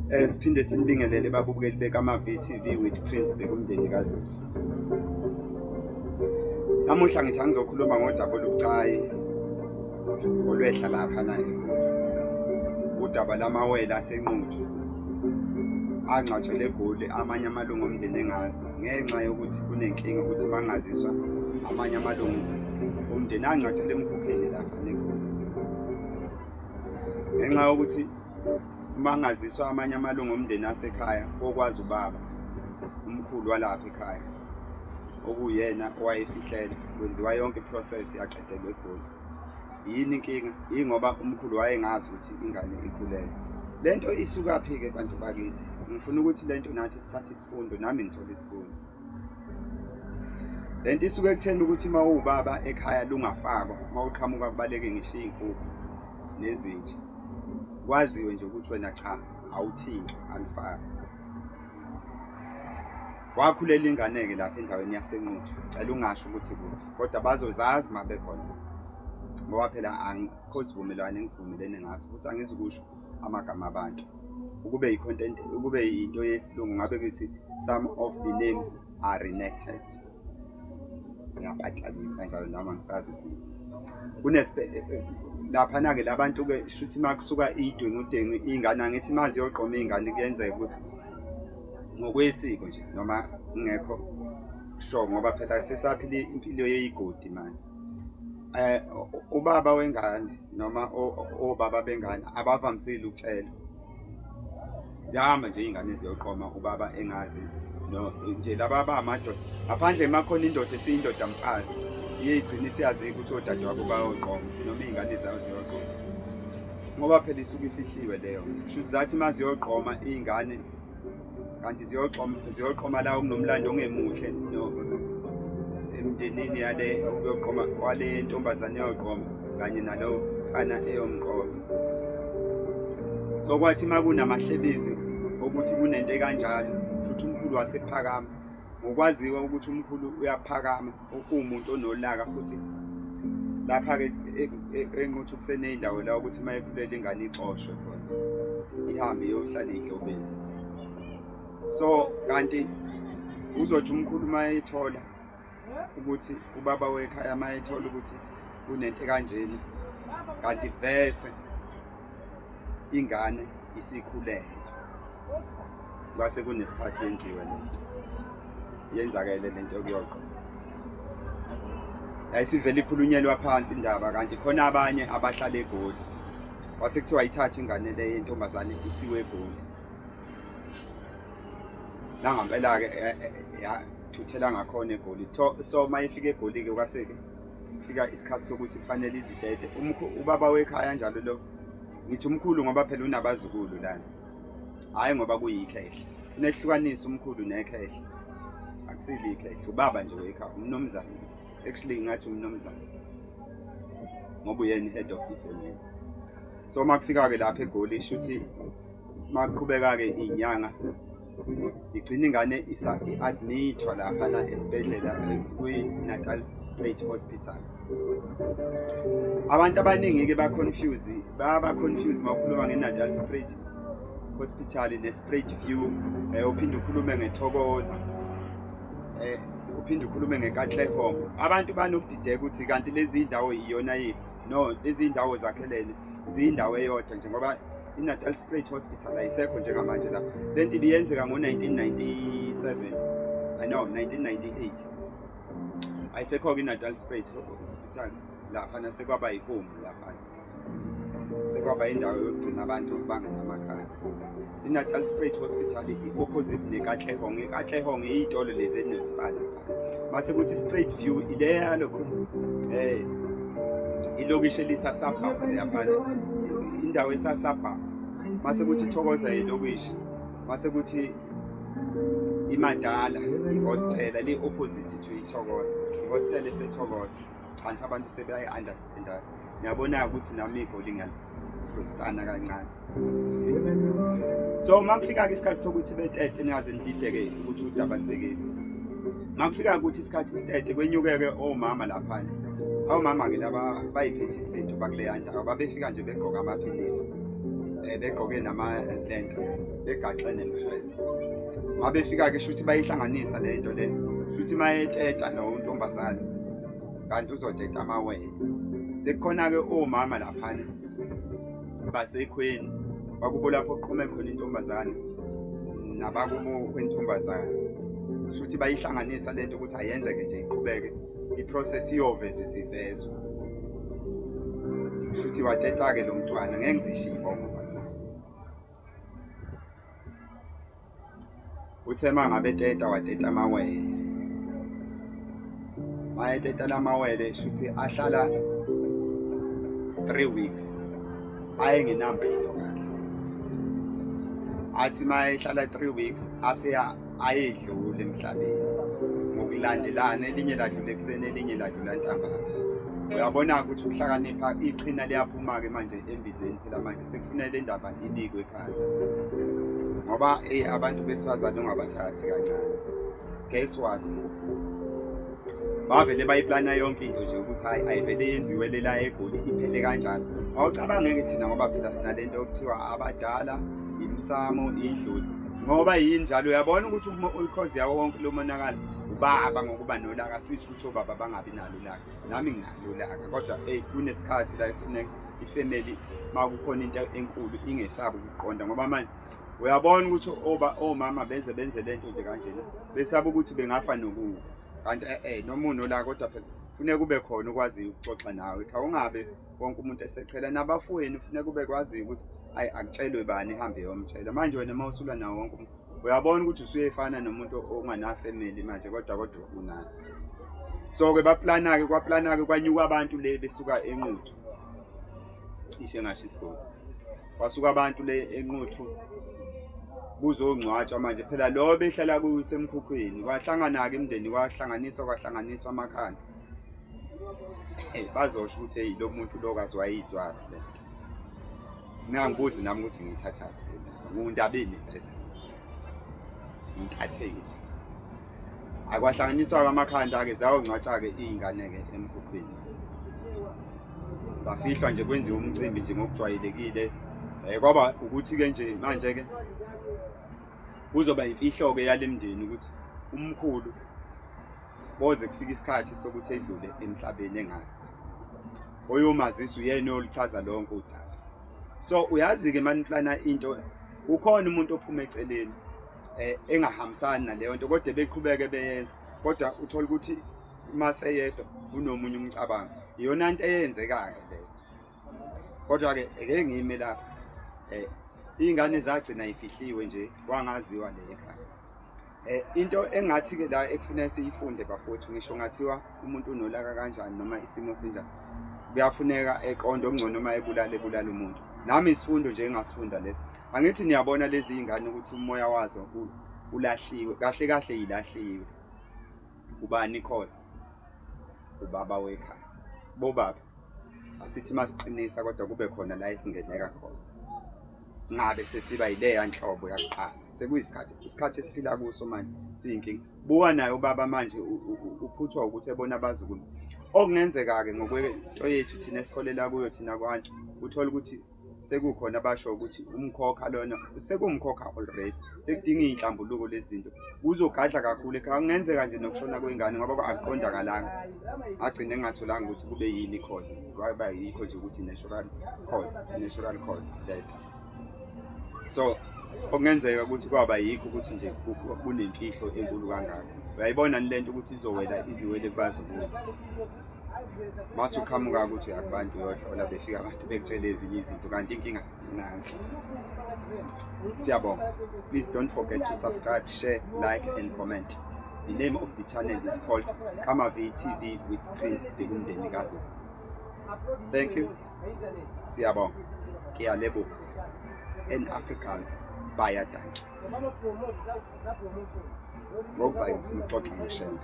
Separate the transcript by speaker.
Speaker 1: Siphinde sinibingelele babukeli bekama-VTV with Prince Bheka umndeni kaZulu. Namuhla ngithi angizokhuluma ngodaba olubucayi olwehla laphana eGoli. Udaba lamawele aseNquthu angcwatshele eGoli amanye amalungu omndeni engazi ngenxa yokuthi kunenkinga ukuthi bangaziswa amanye amalungu omndeni angcwatshele emkhukheni lapha eGoli. Ngenxa yokuthi mangaziswa amanye amalungu omndeni asekhaya okwazi ubaba umkhulu walapha ekhaya okuyena owayefihlele kwenziwa yonke iprocess yaqedelwa eGoli. Yini inkinga? Ingoba umkhulu wayengazi ukuthi ingane ikhulelwe. Lento isuka phi ke bantu bakithi? Ngifuna ukuthi lento nathi sithathe isifundo, nami ngithola isifundo. Lento isuka ekutheni ukuthi mawubaba ekhaya lungafakwa, mawuqhamuka kubaleke ngisho izinkukhu nezinja. Kwaziwe nje ukuthi wena cha awuthinki alifaka. Wakhulela ingane-ke lapha endaweni yaseNquthu. Cela ungasho ukuthi kuphi, kodwa bazozazi uma bekhona. Ngoba phela angikho sivumelwano engivumelene ngaso futhi angizukusho amagama abantu. Ukube i-content, ukube into yesilungu ngabe kuthi some of the names are renected. Ngiyaphatalisa njalo noma ngisazi laphana-ke labantu-ke shuthi makusuka idwengu iy'ngane, angithi maziyoqoma iy'ngane kuyenzeka ukuthi ngokwesiko nje noma ngekho sure ngoba phela sesaphila impilo yeyigodi manje. Ubaba wengane noma obaba bengane abavamisile ukutshela. Zihamba nje iy'ngane ziyoqoma ubaba engazi nje laba bamadoda ngaphandle makhona indoda esiyindoda mfazi iyigcina siyazi ukuthi odade wabo bayoqoma noma iy'ngane zayo ziyoqoma ngoba phela isuke ifihliwe leyo. Shuthi zathi maziyoqoma iy'ngane kanti ziyoqoma la okunomlando ongemuhle emndenini yale okuyoqoma wale ntombazane yoqoma kanye nalo mfana eyomqoma. So kwathi makunamahlebezi ukuthi kunento kanjalo futhi umkhulu wasephakama ngokwaziwa ukuthi umkhulu uyaphakama umuntu onolaka futhi lapha-ke eNquthu kuseney'ndawo la ukuthi uma ekhulela ingane ixoshwe khona ihambe iyohlala ey'hlobeni. So kanti uzothi umkhulu uma ethola ukuthi ubaba wekhaya uma ethola ukuthi kunento kanjena kanti vese ingane isikhulele kwase kunesikhathi yenziwe lento yenzakele lento yokuyoqoma yayisivele ikhulunyelwa phansi indaba kanti khona abanye abahlala eGoli kwase kuthiwa ithatha ingane le yentombazane isiwe eGoli. Nangempela-ke yathuthela ngakhona eGoli. So uma ifika eGoli-ke kwase-ke kufika isikhathi sokuthi kufanele izitete ubaba wekhaya njalo lo ngithi umkhulu ngoba phela unabazukulu lana, hhayi ngoba kuyikhehle. Unehlukanisa umkhulu nekhehle, akusile ikhehle, ubaba nje wekhaya, umnomzane. Actually ngathi umnomzane ngoba uyena head of the family. So makufika-ke lapha eGoli shuthi makuqhubeka-ke iy'nyanga igcina ingane i-admithwa laphana esibhedlela kwi-Natalspruit Hospital. Abantu abaningi-ke ba-confuse makukhuluma nge-Natalspruit Hospital ne-Spruit View, uphinde ukhulume ngeThokoza, uphinde ukhulume ngeKatlehong. Abantu banokudideka ukuthi kanti lezi iy'ndawo iyona yiphi? No, lezi iy'ndawo zakhelene ziyindawo eyodwa nje ngoba i-Natalspruit Hospital ayisekho njengamanje la. Lento ibiyenzeka ngo-1997, 1998. Ayisekho-ke i-Natalspruit Hospital laphana, sekwaba yi-home laphana, sekwaba indawo yokugcina abantu abangenamakhaya. I-Natalspruit Hospital i-opposite neKatlehong. iKatlehong iy'tolo lezi ezinosipala lapha. Mase kuthi i-Spruit View ileya lokho ilokishi elisasabha laphana, indawo esasabha. Mase kuthi iThokoza ilokishi, mase kuthi iMadala ihostela li-opposite to iThokoza, ihostela eseThokoza. Kanti abantu sebeyayi-understanda. Ngiyabona ukuthi nami iGoli ngiyalifrustana kancane. So makufika-ke isikhathi sokuthi betete ningaze nidideke ukuthi udaba libhekile. Makufika ukuthi isikhathi sitete kwenyuke-ke omama laphana. Omama-ke laba bayiphethe isinto bakuleya ndawo babefika nje begqoka amaphilifu begqoke namalento egaxene noshayisa. Mabefika ke shuthi bayihlanganisa lento le. Shuthi mayeteta no untombazane kanti uzoteta amawele. Sekukhona ke omama laphana basekhweni bakubo lapho oqhume khona intombazane nabakubo kwentombazane. Shuthi bayihlanganisa lento ukuthi ayenzeke nje iqhubeke iprocess iyovezwe sivezwe. Shuthi wateta ke lo mntwana ngeke ngizisho ibongo manje. Uthe mangabe teta wateta amawele. Mayeteta lamawele shuthi ahlala 3 weeks. Ayengenambelo kahle. Athi mayehlala 3 weeks aseya ayedlula emhlabeni. Ngokulandelana elinye ladlula ekseni elinye ladlula ntambama. Uyabona ukuthi ukuhlakanipha iqhina liyaphuma ke manje embizeni phela manje sekufanele le ndaba inikwe ekhaya. Ngoba abantu besifazane ungabathathi kancane. Guess what? Bavele bayiplana yonke into nje ukuthi hayi ayivele yenziwe lela eGoli iphele kanjani. Awucabangeke thina ngoba phela sinalento okuthiwa abadala, imsamo, idlozi. Ngoba yini njalo uyabona ukuthi ukhozi yawo wonke lo monakalo ubaba ngokuba nolaka sisho ukuthi obaba bangabi nalo ulaka. Nami nginalo ulaka kodwa kunesikhathi la kufuneka ifamily makukhona into enkulu ingesabi ukuqonda ngoba manje uyabona ukuthi omama beze benze lento nje kanjena besaba ukuthi bengafa nokufa. Kanti noma unolaka kodwa phela kufuneka kube khona ukwazi ukuxoxa nawe. Awungabe wonke umuntu eseqhela nabafowenu kufuneka kube kwazi ukuthi akutshelwe bani ihambe yomtshela. Manje wena mawusula nawo wonke umuntu uyabona ukuthi usuyefana nomuntu ongana family manje kodwa unayo. So ke kwaplana ke kwanyuka abantu le besuka eNquthu. Ishe ngasho isikole. Kwasuka abantu le eNquthu kuzongcwatshwa manje phela lo behlala kusemkhukhweni kwahlangana ke imndeni kwahlanganiswa amakhanda. Bazosho ukuthi hey lo muntu lo kazwayizwa le. Ngiyangibuza nami ukuthi ngithatha ngundabeni bese. Ngithatheke. Akwahlanganiswa amakhanda ke zawongcwatsha ke izingane ke emkhukhweni. Safihlwa nje kwenziwa umcimbi nje ngokujwayelekile. Kwaba ukuthi ke nje manje ke kuzoba imfihlo ke yalemndeni ukuthi umkhulu boze kufika isikhathi sokuthi edlule emhlabeni engazi. Oyomazisi uyena olichaza lonke udaba. So uyazi ke maniplana into ukhona umuntu ophuma eceleni engahambisani naleyo nto kodwa beqhubeke beyenza kodwa uthola ukuthi mase yedwa unomunye umcabango. Iyona into eyenzekayo leyo. Kodwa ke eke ngime lapha ingane zagcina ifihliwe nje wangaziwa le ekhaya. Into engathi ke la ekufanele siyifunde bafowethu ngisho ngathiwa umuntu unolaka kanjani noma isimo sinjani kuyafuneka eqonde okungcono noma ebulala umuntu. Nami isifundo nje engasifunda le angithi niyabona lezi ingane ukuthi umoya wazo ulahliwe kahle ilahliwe. Ubani cause ubaba wekhaya bobaba asithi masiqinisa kodwa kube khona la esingeneka khona. Ngabe sesiba yileya nhlobo yaqala sekuyisikhathi esiphila kuso manje siyinkinga. Buka nayo ubaba manje uphuthwa ukuthi ebona abazukulu okungenzeka ke ngokwento yethu thina esikholela kuyo thina kwantu uthola ukuthi sekukhona abasho ukuthi umkhokha lona sekumkhokha already sekudinga inhlambuluko lezi zinto uzogadla kakhulu ekhaya. Kungenzeka nje nokushona kwengane ngoba akuqondakalanga agcine engatholanga ukuthi kube yini cause kwaba yikho nje ukuthi natural cause death. So okungenzeka ukuthi kwaba yikho ukuthi nje kunemfihlo enkulu kangaka. Uyayibona lento ukuthi iziwele kubazukulu. Mase uqhamuka ukuthi akubantu uyohlola befika abantu bekutshela ezinye izinto kanti inkinga nansi. Siyabonga. Please don't forget to subscribe, share, like and comment. The name of the channel is called Kamavi TV with Prince Begumdeni Gazo. Thank you. Siyabonga. Kiyaleboga. In Afrikaans bayadanki. Ngokuzayo ufuna ukuxoxa ngoshembe.